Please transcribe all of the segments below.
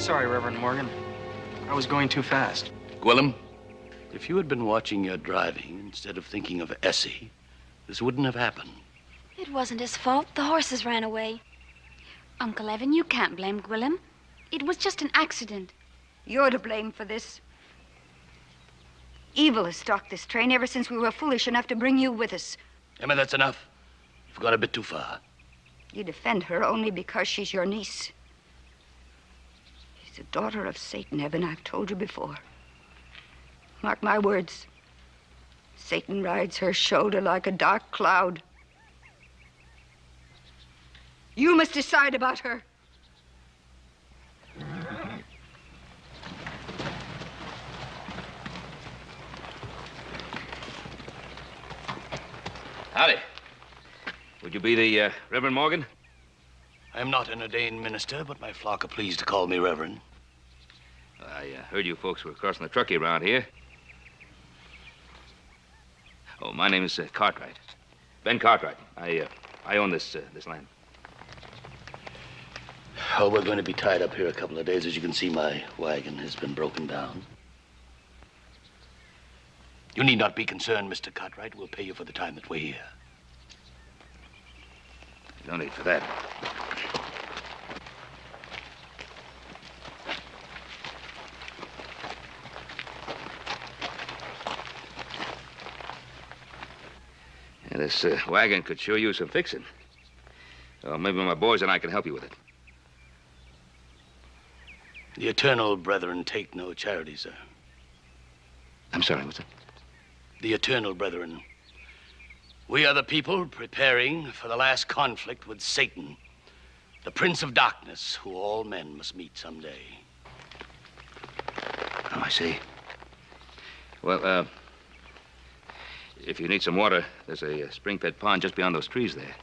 Sorry, Reverend Morgan. I was going too fast. Gwillem, if you had been watching your driving instead of thinking of Essie, this wouldn't have happened. It wasn't his fault. The horses ran away. Uncle Evan, you can't blame Gwillem. It was just an accident. You're to blame for this. Evil has stalked this train ever since we were foolish enough to bring you with us. Emma, that's enough. You've gone a bit too far. You defend her only because she's your niece. She's a daughter of Satan, Evan. I've told you before. Mark my words. Satan rides her shoulder like a dark cloud. You must decide about her. Howdy. Would you be the Reverend Morgan? I'm not an ordained minister, but my flock are pleased to call me Reverend. I heard you folks were crossing the Truckee around here. Oh, my name is Cartwright. Ben Cartwright. I own this land. Oh, we're going to be tied up here a couple of days. As you can see, my wagon has been broken down. You need not be concerned, Mr. Cartwright. We'll pay you for the time that we're here. No need for that. Yeah, this wagon could sure use some fixing. Well, maybe my boys and I can help you with it. The eternal brethren take no charity, sir. I'm sorry, what's that? The eternal brethren. We are the people preparing for the last conflict with Satan, the prince of darkness, who all men must meet someday. Oh, I see. Well, if you need some water, there's a spring-fed pond just beyond those trees there.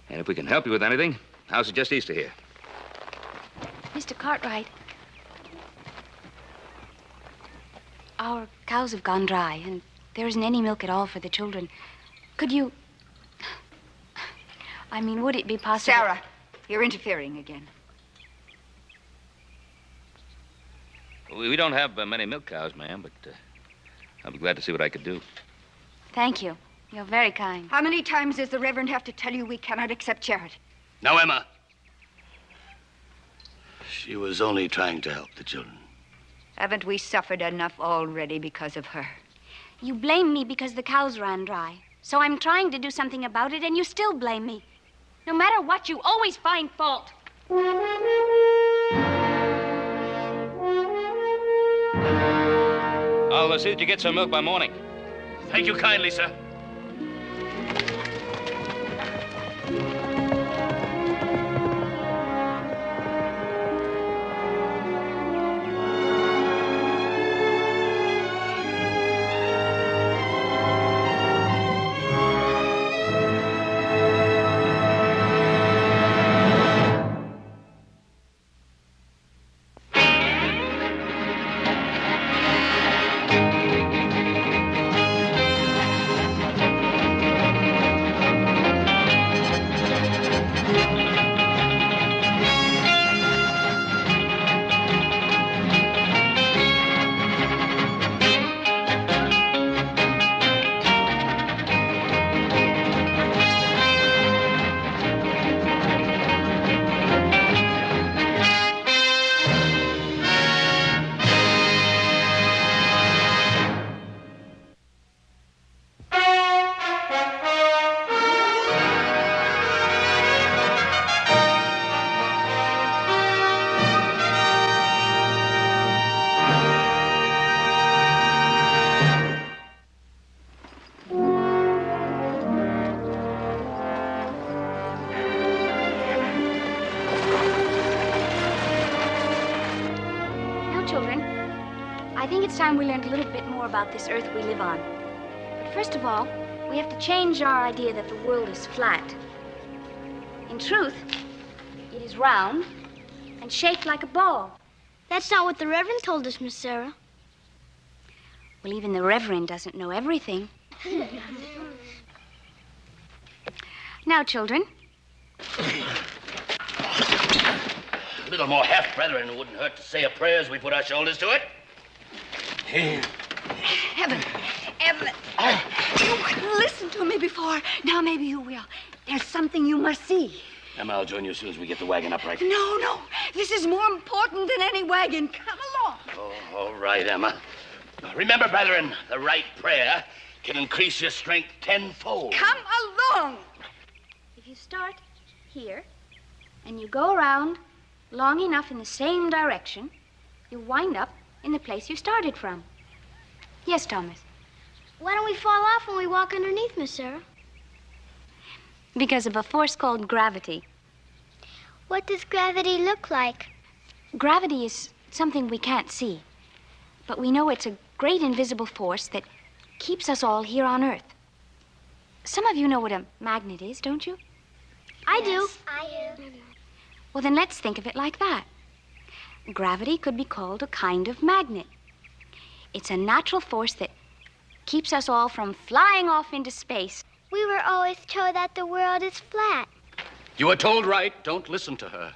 And if we can help you with anything, house is just east of here. Mr. Cartwright, our cows have gone dry, and there isn't any milk at all for the children. Could you... I mean, would it be possible... Sarah, you're interfering again. We don't have many milk cows, ma'am, but I'll be glad to see what I could do. Thank you. You're very kind. How many times does the Reverend have to tell you we cannot accept charity? Now, Emma. She was only trying to help the children. Haven't we suffered enough already because of her? You blame me because the cows ran dry. So I'm trying to do something about it, and you still blame me. No matter what, you always find fault. I'll see that you get some milk by morning. Thank you kindly, sir. I think it's time we learned a little bit more about this earth we live on. But first of all, we have to change our idea that the world is flat. In truth, it is round and shaped like a ball. That's not what the Reverend told us, Miss Sarah. Well, even the Reverend doesn't know everything. Now, children. little more heft, brethren. It wouldn't hurt to say a prayer as we put our shoulders to it. Evan, you couldn't listen to me before. Now maybe you will. There's something you must see. Emma, I'll join you as soon as we get the wagon upright. No. This is more important than any wagon. Come along. Oh, all right, Emma. Remember, brethren, the right prayer can increase your strength tenfold. Come along. If you start here and you go around long enough in the same direction, you wind up in the place you started from. Yes, Thomas. Why don't we fall off when we walk underneath, Miss Sarah? Because of a force called gravity. What does gravity look like? Gravity is something we can't see, but we know it's a great invisible force that keeps us all here on Earth. Some of you know what a magnet is, don't you? I do. Well, then let's think of it like that. Gravity could be called a kind of magnet. It's a natural force that keeps us all from flying off into space. We were always told that the world is flat. You were told right. Don't listen to her.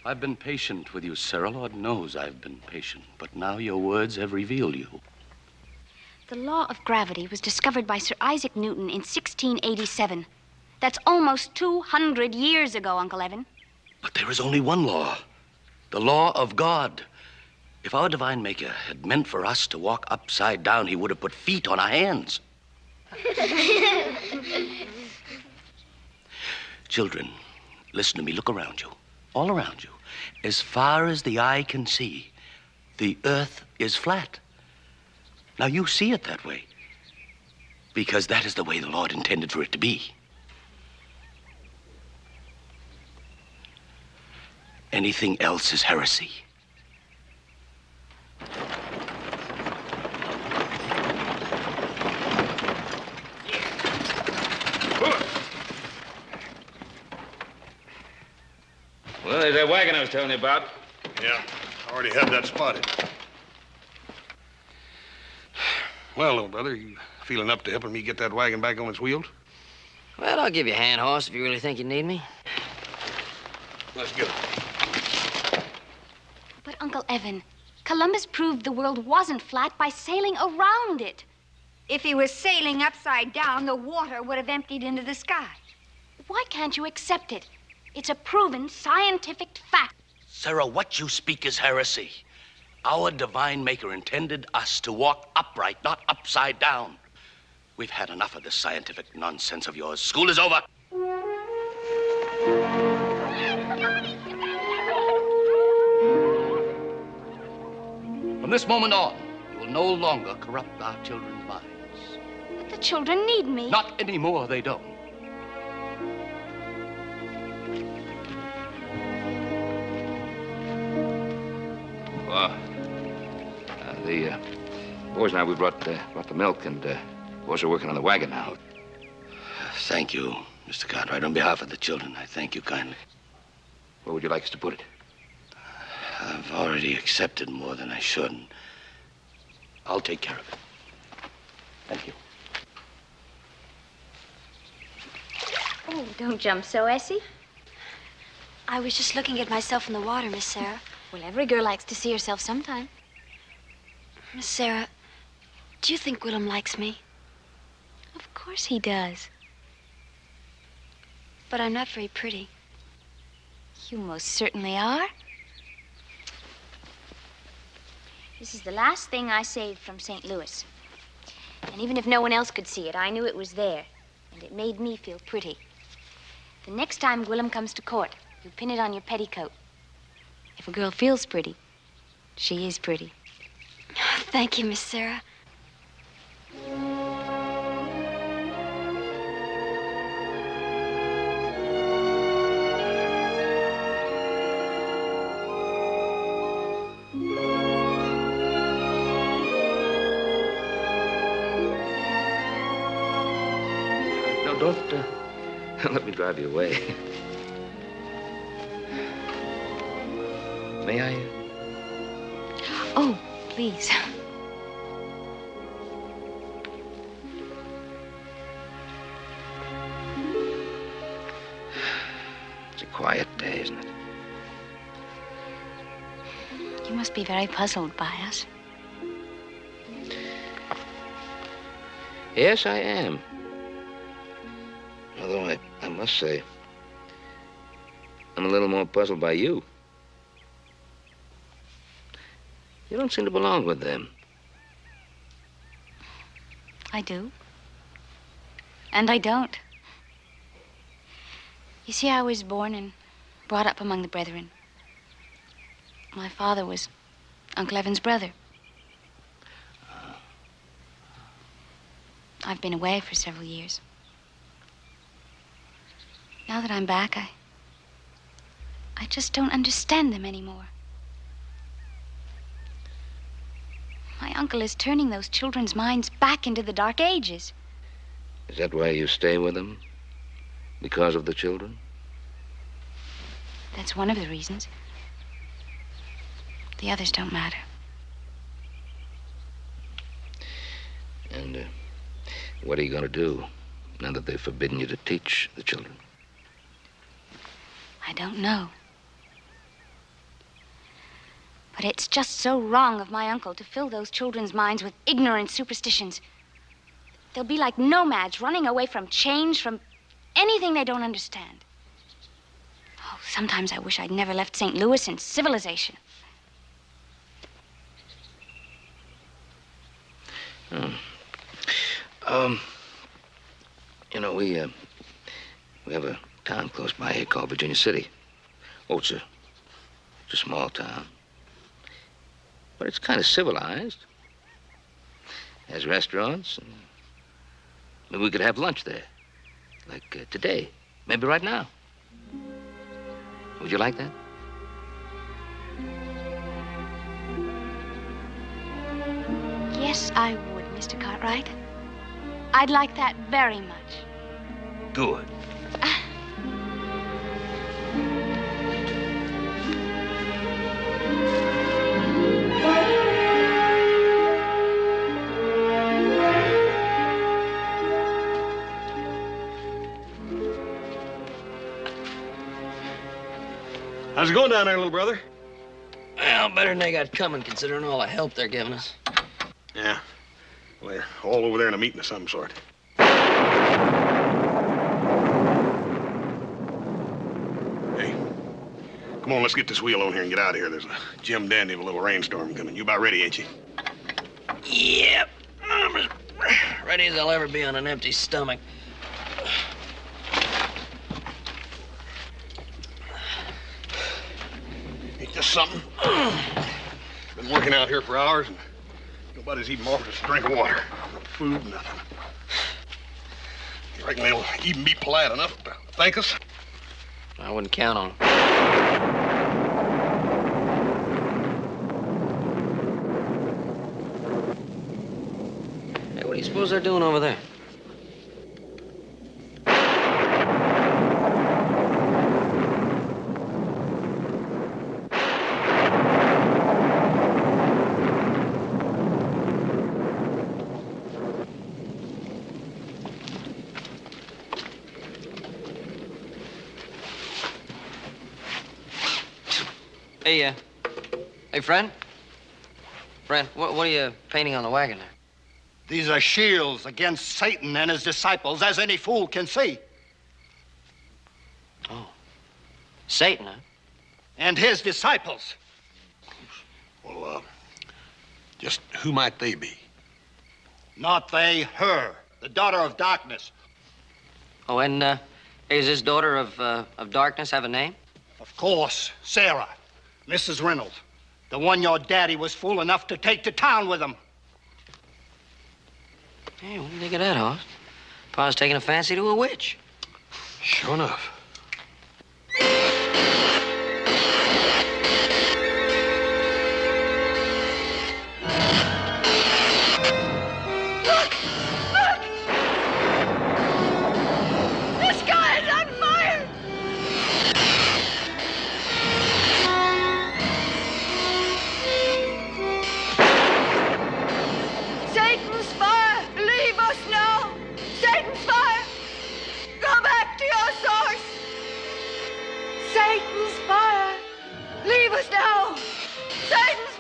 I've been patient with you, Sarah. Lord knows I've been patient. But now your words have revealed you. The law of gravity was discovered by Sir Isaac Newton in 1687. That's almost 200 years ago, Uncle Evan. But there is only one law. The law of God. If our divine maker had meant for us to walk upside down, he would have put feet on our hands. Children, listen to me. Look around you. All around you. As far as the eye can see, the earth is flat. Now, you see it that way because that is the way the Lord intended for it to be. Anything else is heresy. Well, there's that wagon I was telling you about. Yeah, I already have that spotted. Well, little brother, you feeling up to helping me get that wagon back on its wheels? Well, I'll give you a hand, horse, if you really think you need me. Let's go. But, Uncle Evan, Columbus proved the world wasn't flat by sailing around it. If he was sailing upside down, the water would have emptied into the sky. Why can't you accept it? It's a proven scientific fact. Sarah, what you speak is heresy. Our divine maker intended us to walk upright, not upside down. We've had enough of this scientific nonsense of yours. School is over. From this moment on, you will no longer corrupt our children's minds. But the children need me. Not anymore, they don't. The boys and I, we brought the milk, and boys are working on the wagon now. Thank you, Mr. Cartwright. On behalf of the children, I thank you kindly. Where would you like us to put it? I've already accepted more than I should. I'll take care of it. Thank you. Oh, don't jump so, Essie. I was just looking at myself in the water, Miss Sarah. Well, every girl likes to see herself sometime. Miss Sarah, do you think Willem likes me? Of course he does. But I'm not very pretty. You most certainly are. This is the last thing I saved from St. Louis. And even if no one else could see it, I knew it was there. And it made me feel pretty. The next time Willem comes to court, you pin it on your petticoat. If a girl feels pretty, she is pretty. Thank you, Miss Sarah. No, don't let me drive you away. May I? Oh, please. It's a quiet day, isn't it? must be very puzzled by us. Yes, I am. Although I must say, I'm a little more puzzled by you. You don't seem to belong with them. I do. And I don't. You see, I was born and brought up among the brethren. My father was Uncle Evan's brother. I've been away for several years. Now that I'm back, I just don't understand them anymore. My uncle is turning those children's minds back into the Dark Ages. Is that why you stay with them? Because of the children? That's one of the reasons. The others don't matter. And what are you going to do now that they've forbidden you to teach the children? I don't know. But it's just so wrong of my uncle to fill those children's minds with ignorant superstitions. They'll be like nomads running away from change, from anything they don't understand. Oh, sometimes I wish I'd never left St. Louis and civilization. You know, we have a town close by here called Virginia City. Oh, it's a small town. But it's kind of civilized. Has restaurants, and maybe we could have lunch there. Like today. Maybe right now. Would you like that? Yes, I would, Mr. Cartwright. I'd like that very much. Good. How's it going down there, little brother? Well, better than they got coming, considering all the help they're giving us. Yeah. Well, they're all over there in a meeting of some sort. Hey, come on, let's get this wheel on here and get out of here. There's a Jim Dandy of a little rainstorm coming. You about ready, ain't you? Yep. I'm as ready as I'll ever be on an empty stomach. Ain't this something? Been working out here for hours, and nobody's even offered us a drink of water. No food, nothing. You reckon they'll even be polite enough to thank us? I wouldn't count on them. Hey, what do you suppose they're doing over there? Hey, friend? Friend, what are you painting on the wagon there? These are shields against Satan and his disciples, as any fool can see. Oh. Satan, huh? And his disciples. Well, just who might they be? Not they, her, the daughter of darkness. Oh, and, does this daughter of darkness have a name? Of course, Sarah, Mrs. Reynolds, the one your daddy was fool enough to take to town with him. Hey, what do you think of that, Hoss? Pa's taking a fancy to a witch. Sure enough. Satan's fire! Leave us now! Satan's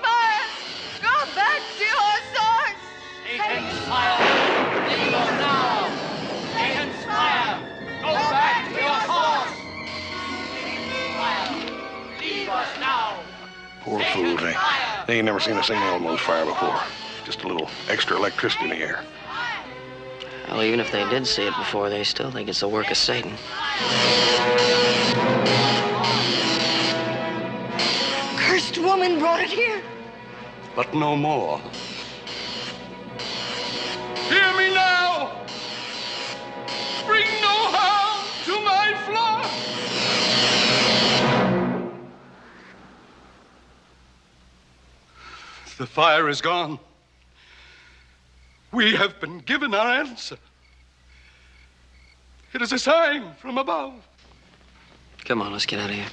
fools. They ain't never seen a single almost fire before. Just a little extra electricity in the air. Well, even if they did see it before, they still think it's the work of Satan. Cursed woman brought it here. But no more. Hear me now! Bring no harm to my flock! The fire is gone. We have been given our answer. It is a sign from above. Come on, let's get out of here.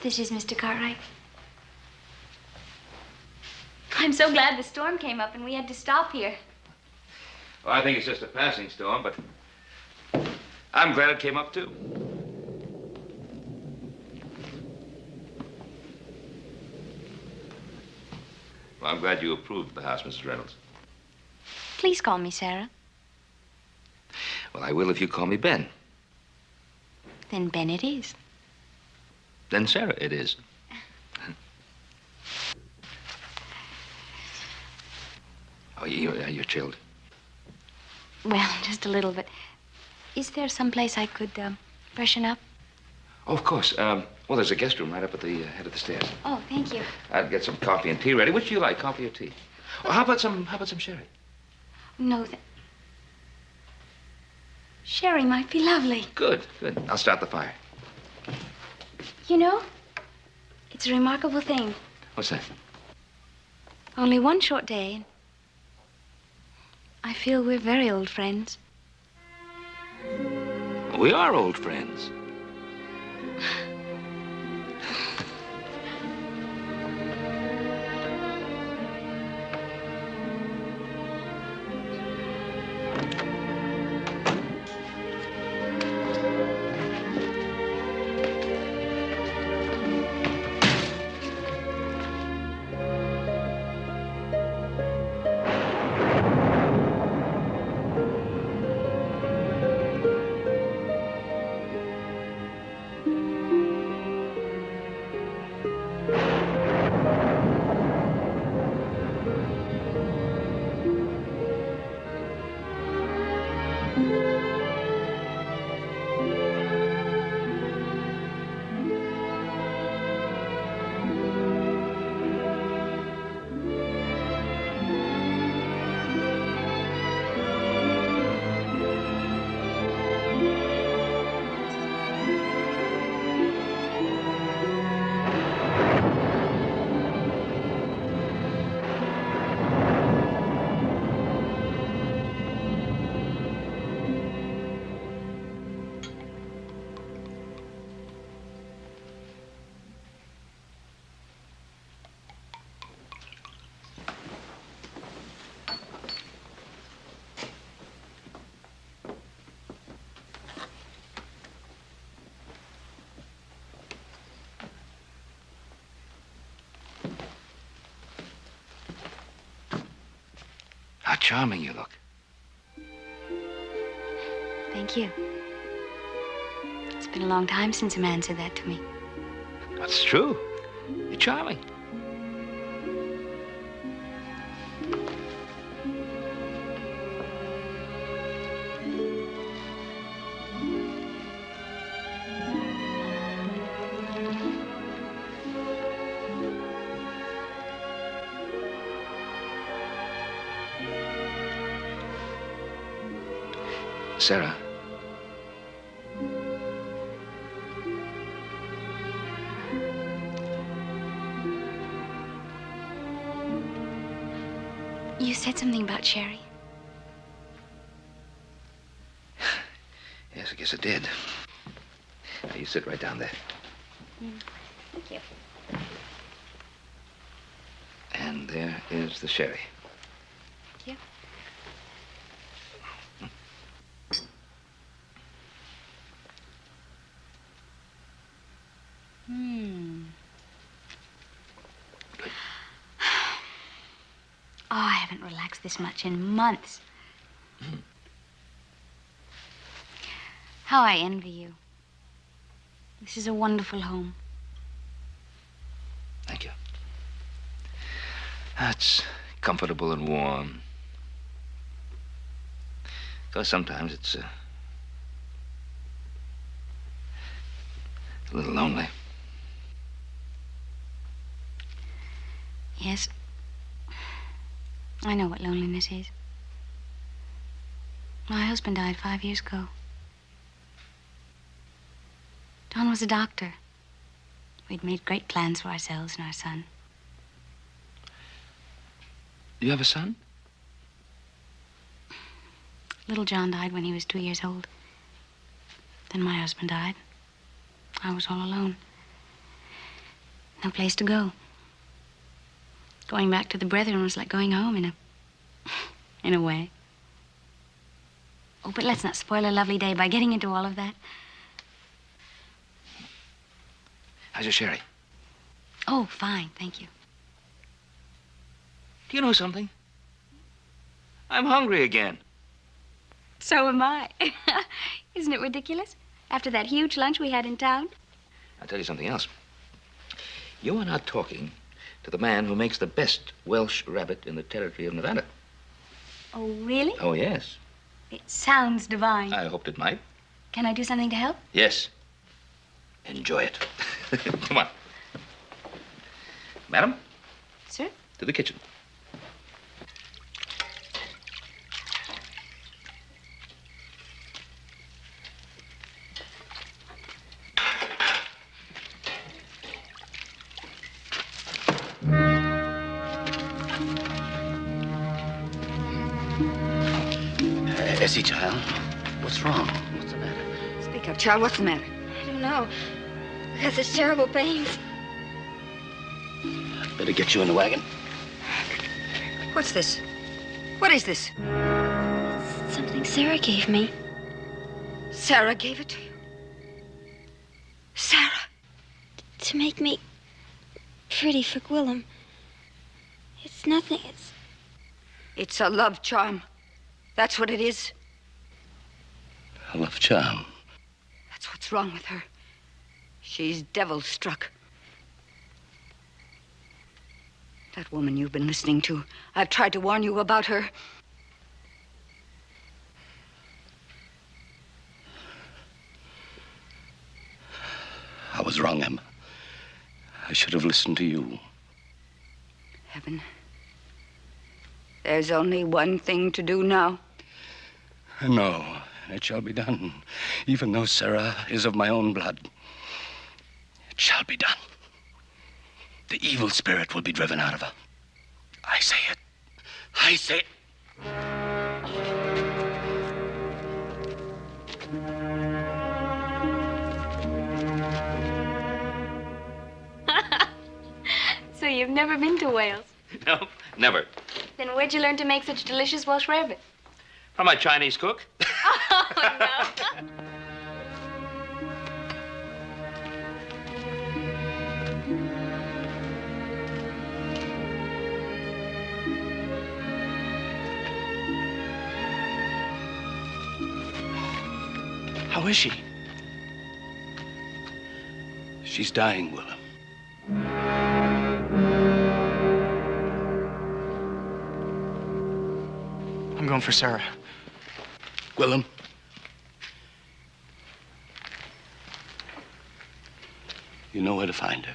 This is Mr. Cartwright. I'm so glad the storm came up and we had to stop here. Well, I think it's just a passing storm, but I'm glad it came up, too. Well, I'm glad you approved of the house, Mrs. Reynolds. Please call me Sarah. Well, I will if you call me Ben. Then Ben it is. Then Sarah it is. Oh, you're chilled. Well, just a little, but is there some place I could freshen up? Oh, of course. Well, there's a guest room right up at the head of the stairs. Oh, thank you. I'd get some coffee and tea ready. Which do you like, coffee or tea? Oh, how about some sherry? No, sherry might be lovely. Good, good. I'll start the fire. You know, it's a remarkable thing. What's that? Only one short day. I feel we're very old friends. We are old friends. How charming you look. Thank you. It's been a long time since a man said that to me. That's true. You're charming. Sarah. You write something about Sherry? Yes, I guess it did. Now, you sit right down there. Thank you. And there is the sherry. Thank you. Oh, I haven't relaxed this much in months. How I envy you. This is a wonderful home. Thank you. It's comfortable and warm. Though sometimes it's a little lonely. Yes. I know what loneliness is. My husband died 5 years ago. Don was a doctor. We'd made great plans for ourselves and our son. You have a son? Little John died when he was 2 years old. Then my husband died. I was all alone. No place to go. Going back to the brethren was like going home in a way. Oh, but let's not spoil a lovely day by getting into all of that. How's your sherry? Oh, fine, thank you. Do you know something? I'm hungry again. So am I. Isn't it ridiculous? After that huge lunch we had in town? I'll tell you something else. You are not talking to the man who makes the best Welsh rabbit in the territory of Nevada. Oh, really? Oh, yes. It sounds divine. I hoped it might. Can I do something to help? Yes. Enjoy it. Come on. Madam, Sir? to the kitchen. Essie, child, what's wrong? What's the matter? Speak up, child. What's the matter? I don't know. I got such terrible pains. I'd better get you in the wagon. What's this? What is this? It's something Sarah gave me. Sarah gave it to you? Sarah? To make me pretty for Gwillem. It's nothing. It's a love charm. That's what it is. A love charm. That's what's wrong with her. She's devil-struck. That woman you've been listening to, I've tried to warn you about her. I was wrong, Emma. I should have listened to you. Heaven. There's only one thing to do now. No, it shall be done. Even though Sarah is of my own blood, it shall be done. The evil spirit will be driven out of her. I say it. I say it. So you've never been to Wales? No, never. Then where'd you learn to make such delicious Welsh rarebit? From my Chinese cook. Oh, no. How is she? She's dying, Willem. I'm going for Sarah. Willem. You know where to find her.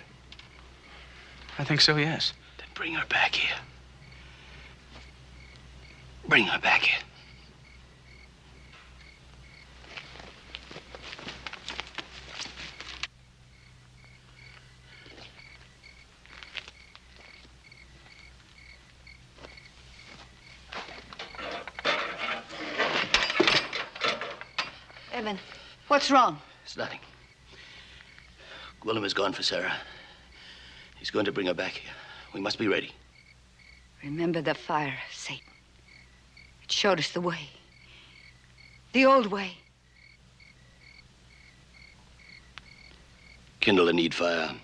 I think so, yes. Then bring her back here. Bring her back here. Evan, what's wrong? It's nothing. Gwillem has gone for Sarah. He's going to bring her back here. We must be ready. Remember the fire, Satan. It showed us the way. The old way. Kindle a need fire.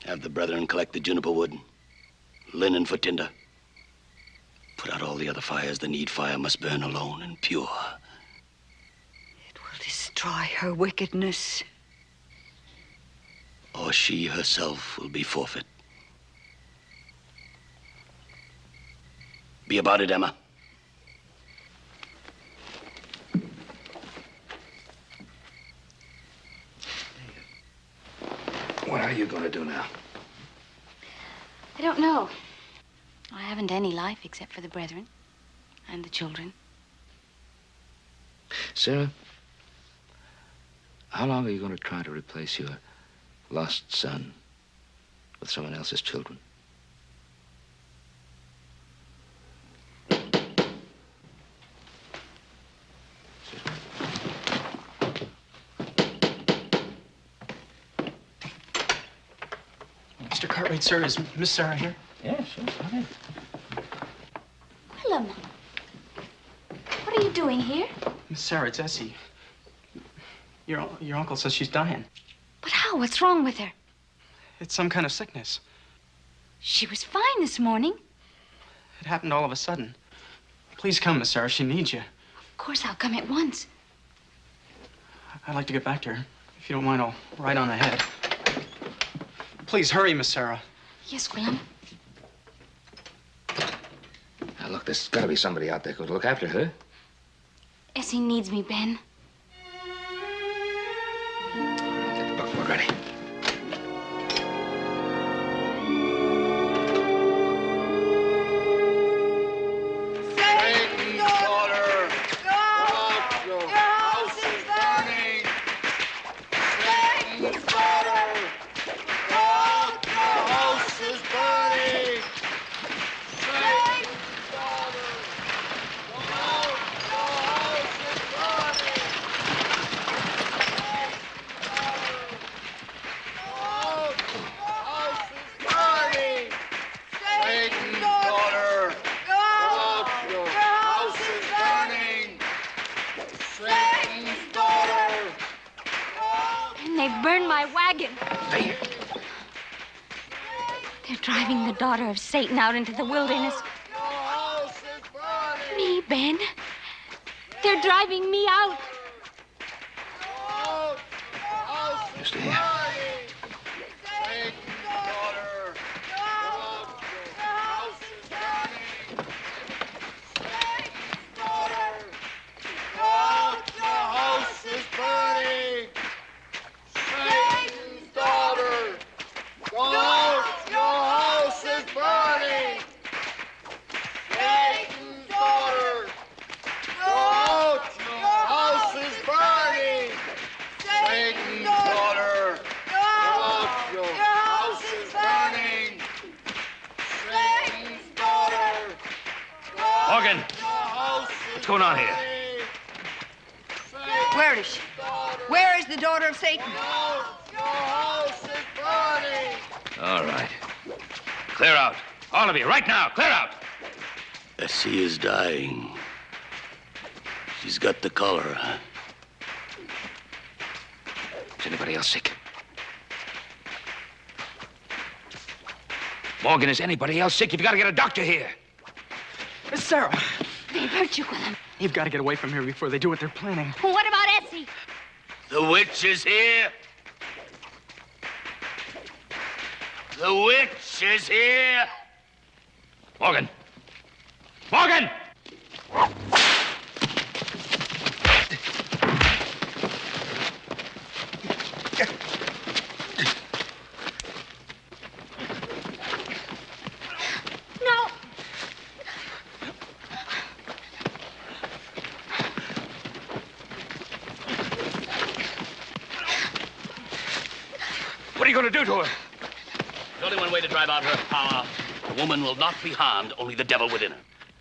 Have the brethren collect the juniper wood, linen for tinder. Put out all the other fires. The need fire must burn alone and pure. It will destroy her wickedness. Or she herself will be forfeit. Be about it, Emma. What are you going to do now? I don't know. I haven't any life except for the brethren and the children. Sarah, how long are you going to try to replace your lost son with someone else's children? Mr. Cartwright, sir, is Miss Sarah here? Yeah, sure. Come in. Willem, what are you doing here? Miss Sarah, it's Essie. Your uncle says she's dying. But how? What's wrong with her? It's some kind of sickness. She was fine this morning. It happened all of a sudden. Please come, Miss Sarah. She needs you. Of course, I'll come at once. I'd like to get back to her. If you don't mind, I'll ride on ahead. Please hurry, Miss Sarah. Yes, Willem. Now, look, there's got to be somebody out there who can look after her. Essie needs me, Ben. Get the buckboard ready. Driving the daughter of Satan out into the wilderness. Me, Ben. They're driving me out. You stay here. What's going on here? Where is she? Where is the daughter of Satan? All right. Clear out. All of you, right now. Clear out. Essie is dying. She's got the cholera. Is anybody else sick? Morgan, is anybody else sick? You've got to get a doctor here. Miss Sarah, They've hurt you, Willem. you've got to get away from here before they do what they're planning. Well, what about Essie? The witch is here. The witch is here. Morgan. Morgan! What are you going to do to her? There's only one way to drive out her power. The woman will not be harmed, only the devil within her.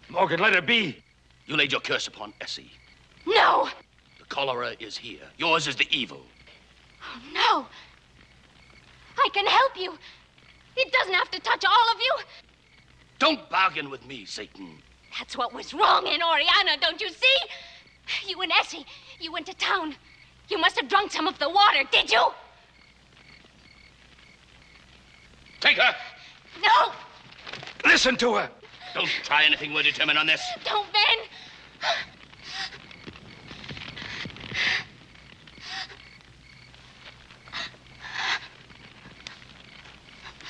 Morgan, let her be. You laid your curse upon Essie. No! The cholera is here. Yours is the evil. Oh, no. I can help you. It doesn't have to touch all of you. Don't bargain with me, Satan. That's what was wrong in Oriana, don't you see? You and Essie, you went to town. You must have drunk some of the water, did you? Take her. No. Listen to her. Don't try anything. We're determined on this. Don't, Ben.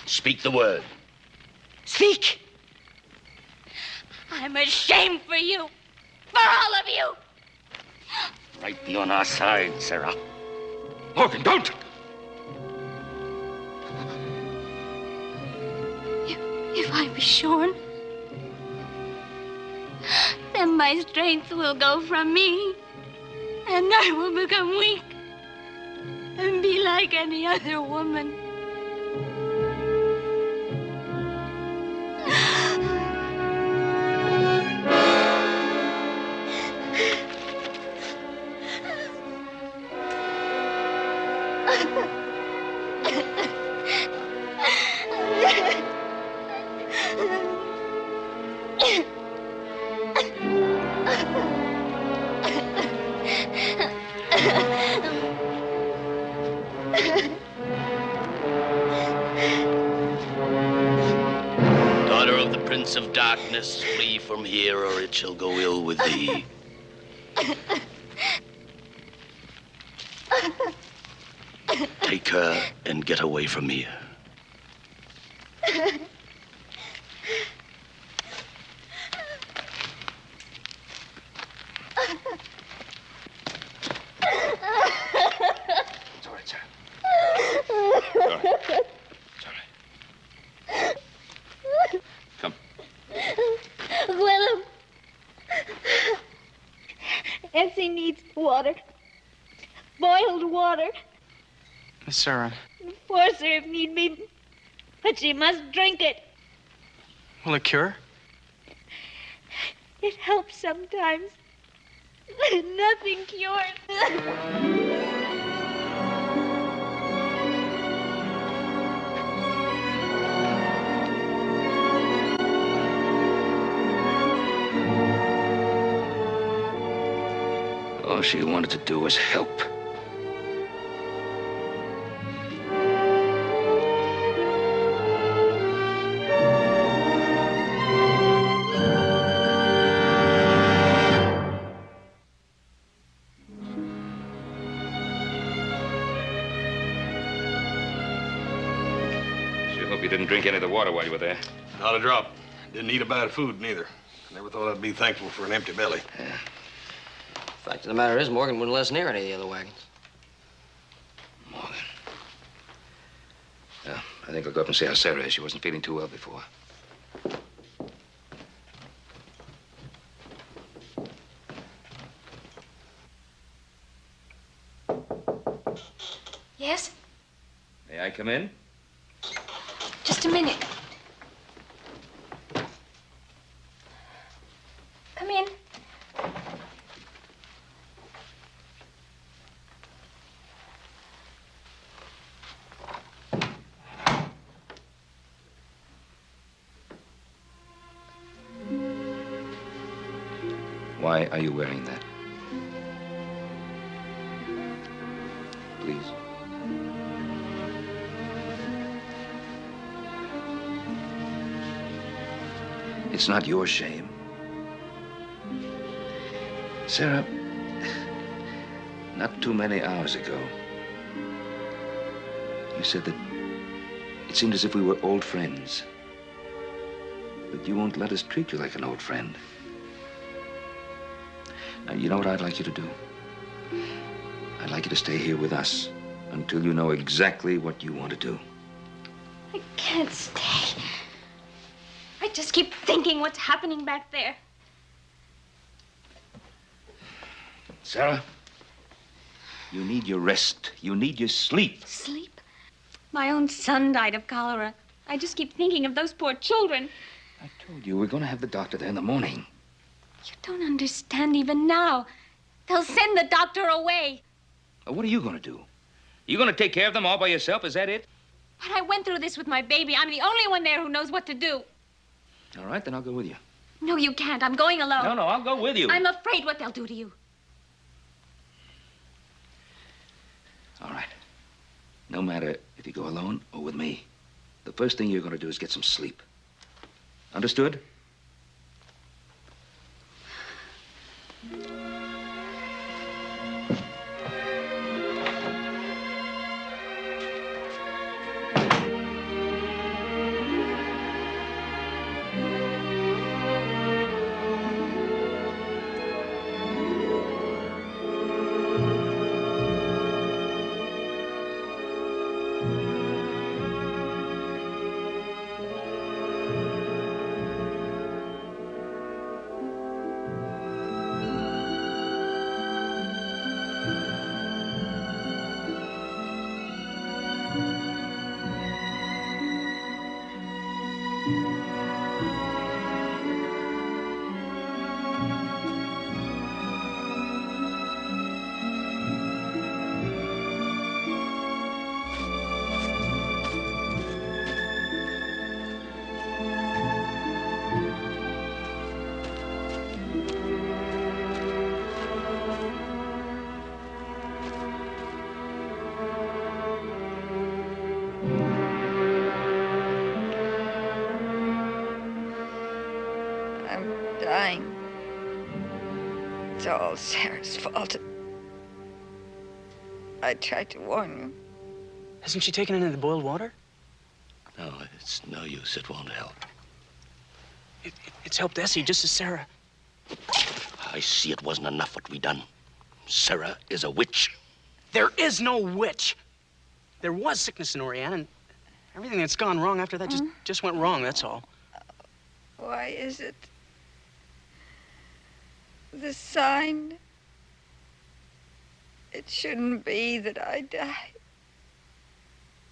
Speak the word. Speak. I'm ashamed for you. For all of you. Right be on our side, Sarah. Morgan, don't! If I be shorn, then my strength will go from me, and I will become weak and be like any other woman. Daughter of the Prince of Darkness, flee from here or it shall go ill with thee. Take her and get away from here. It's all right, Sarah. It's all right. It's all right. Come. Willem. Essie needs water. Boiled water. Miss Sarah, Force her if need be. But she must drink it. will it cure? It helps sometimes. Nothing cures. All she wanted to do was help. Sure hope you didn't drink any of the water while you were there. Not a drop. Didn't eat a bite of food, neither. Never thought I'd be thankful for an empty belly. Fact of the matter is, Morgan wouldn't let us near any of the other wagons. Morgan. Yeah, I think I'll go up and see how Sarah is. She wasn't feeling too well before. Yes? May I come in? Just a minute. Come in. Why are you wearing that? Please. It's not your shame. Sarah, not too many hours ago, you said that it seemed as if we were old friends. But you won't let us treat you like an old friend. Now, you know what I'd like you to do? I'd like you to stay here with us until you know exactly what you want to do. I can't stay. I just keep thinking what's happening back there. Sarah, you need your rest. You need your sleep. Sleep? My own son died of cholera. I just keep thinking of those poor children. I told you we're going to have the doctor there in the morning. You don't understand even now. They'll send the doctor away. Well, what are you going to do? You going to take care of them all by yourself? Is that it? But I went through this with my baby. I'm the only one there who knows what to do. All right, then I'll go with you. No, you can't. I'm going alone. No, I'll go with you. I'm afraid what they'll do to you. All right. No matter if you go alone or with me, the first thing you're going to do is get some sleep. Understood? Dying. It's all Sarah's fault. I tried to warn you. Hasn't she taken any of the boiled water? No, it's no use. It won't help. It's helped Essie just as Sarah. I see it wasn't enough what we done. Sarah is a witch. There is no witch. There was sickness in Oriana, and everything that's gone wrong after that just went wrong, that's all. Why is it? The sign. It shouldn't be that I die.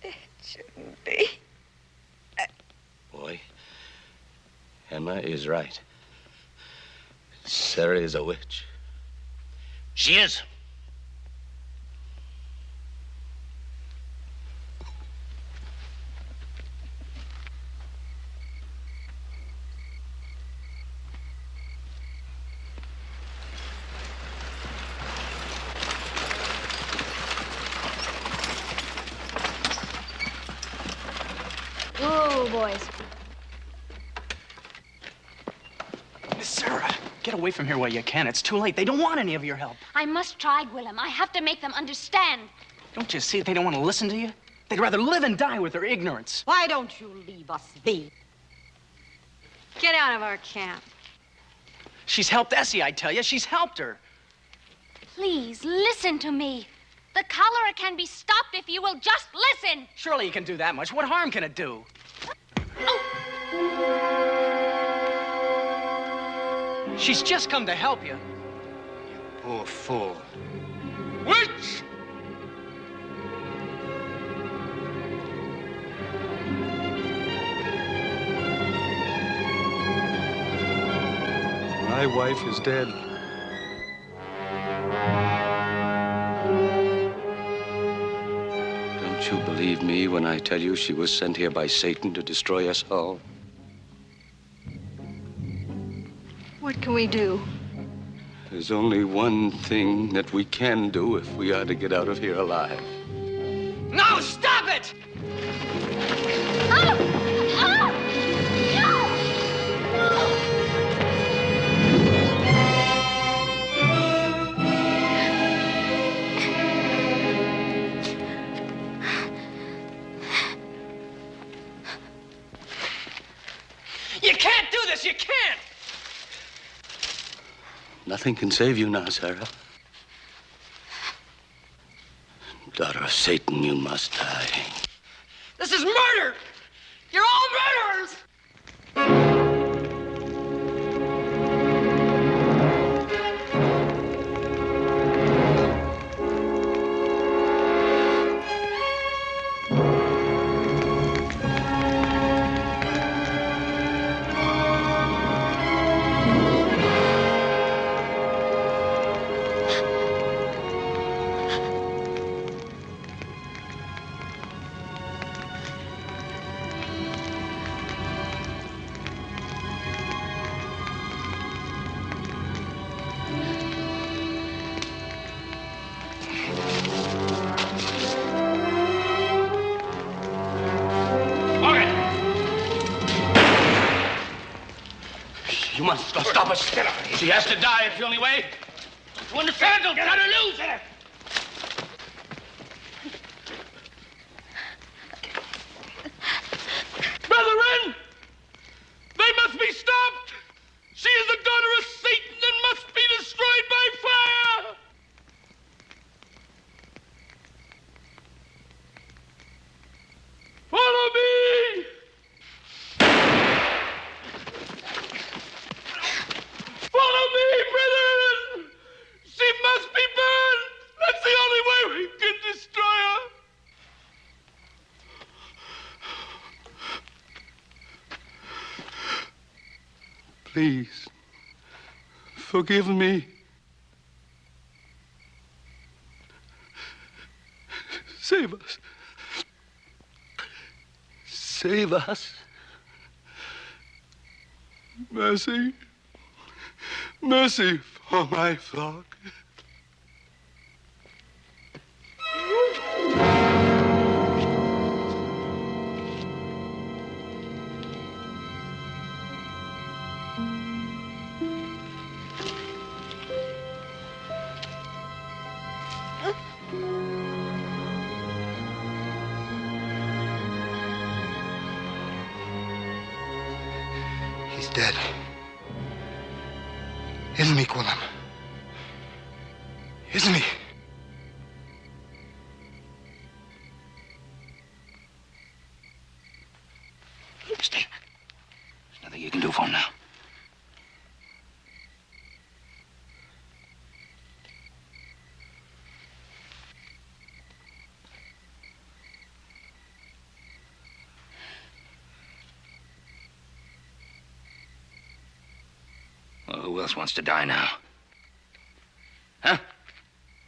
It shouldn't be. Boy, Emma is right. Sarah is a witch. She is. Whoa, boys. Miss Sarah, get away from here while you can. It's too late. They don't want any of your help. I must try, Gwillem. I have to make them understand. Don't you see they don't want to listen to you? They'd rather live and die with their ignorance. Why don't you leave us be? Get out of our camp. She's helped Essie, I tell you. She's helped her. Please, listen to me. The cholera can be stopped if you will just listen. Surely you can do that much. What harm can it do? She's just come to help you. You poor fool. Witch! My wife is dead. Don't you believe me when I tell you she was sent here by Satan to destroy us all? What can we do? There's only one thing that we can do if we are to get out of here alive. No, stop it! You can't do this! You can't! Nothing can save you now, Sarah. Daughter of Satan, you must die. This is murder! You're all murderers! on, stop us. She has to die. It's the only way. You understand? Don't cut her loose. Brethren, they must be stopped. She is the daughter of Satan and must be destroyed by fire. Follow me. Follow me, brethren. She must be burned. That's the only way we can destroy her. Please, forgive me. Save us. Save us. Mercy. Mercy for my flock. He's dead. Isn't he, Quillam? Isn't he? Stay. There's nothing you can do for him now. Well, who else wants to die now? Huh?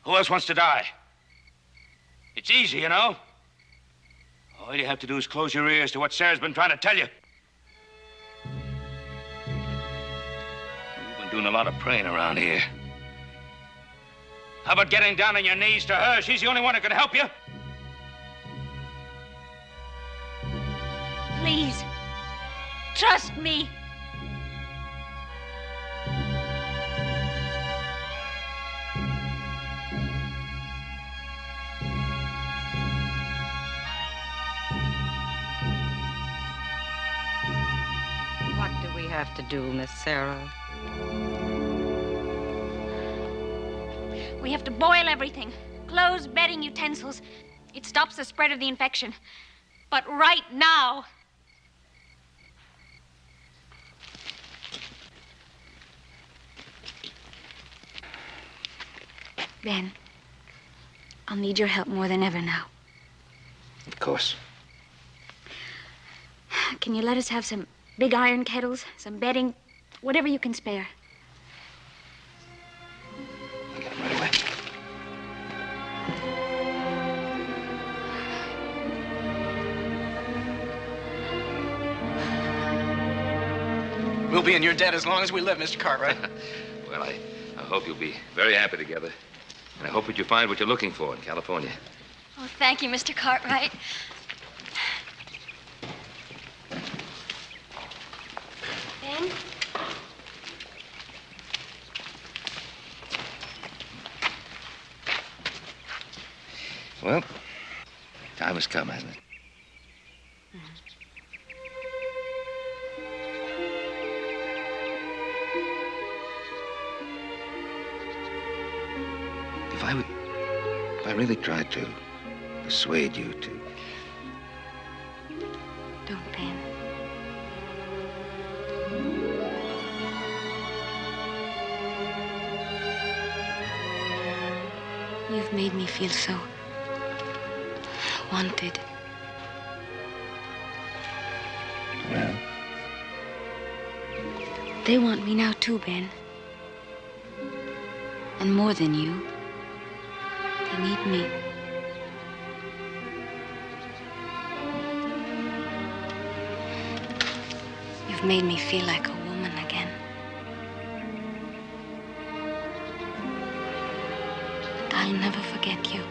Who else wants to die? It's easy, you know. All you have to do is close your ears to what Sarah's been trying to tell you. You've been doing a lot of praying around here. How about getting down on your knees to her? She's the only one who can help you. Please, trust me. What do we have to do, Miss Sarah? We have to boil everything. Clothes, bedding, utensils. It stops the spread of the infection. But right now... Ben, I'll need your help more than ever now. Of course. Can you let us have some big iron kettles, some bedding, whatever you can spare? I'll get him right away. We'll be in your debt as long as we live, Mr. Cartwright. Well, I hope you'll be very happy together. And I hope that you find what you're looking for in California. Oh, thank you, Mr. Cartwright. Ben? Well, time has come, hasn't it? If I really tried to persuade you to... Don't, Ben. You've made me feel so wanted. Well? They want me now too, Ben. And more than you. They need me. You've made me feel like a woman again. And I'll never forget you.